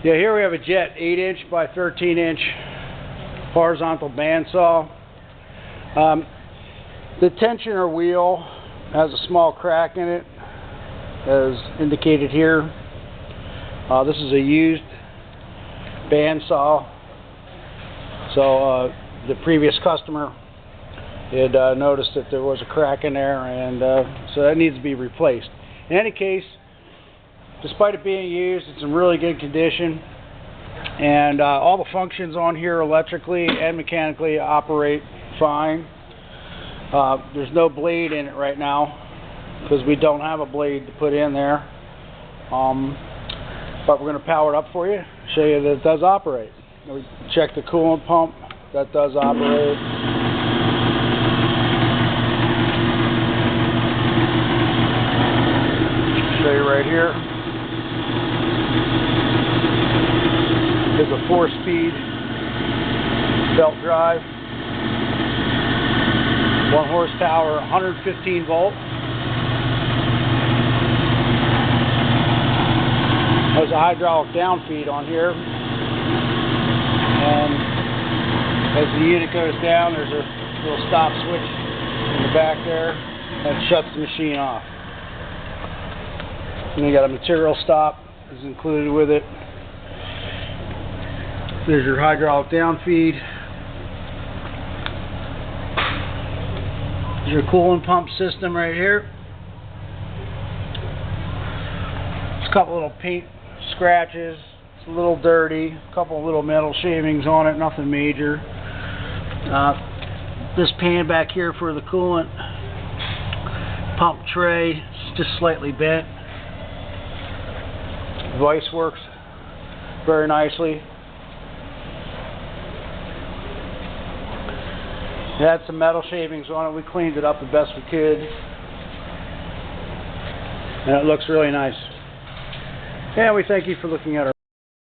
Yeah, here we have a Jet 8-inch by 13-inch horizontal bandsaw. The tensioner wheel has a small crack in it, as indicated here. This is a used bandsaw, so the previous customer had noticed that there was a crack in there, and so that needs to be replaced. In any case, despite it being used, it's in really good condition, and all the functions on here electrically and mechanically operate fine. There's no blade in it right now because we don't have a blade to put in there, but we're going to power it up for you, show you that it does operate. We check the coolant pump, that does operate. Show you right here. There's a 4-speed belt drive, 1 horsepower, 115 volt. There's a hydraulic down feed on here, and as the unit goes down, there's a little stop switch in the back there that shuts the machine off. And you got a material stop is included with it. There's your hydraulic down feed. There's your coolant pump system right here. There's a couple little paint scratches. It's a little dirty. A couple little metal shavings on it. Nothing major. This pan back here for the coolant pump tray is just slightly bent. The vise works very nicely. It had some metal shavings on it. We cleaned it up the best we could, and it looks really nice. And we thank you for looking at our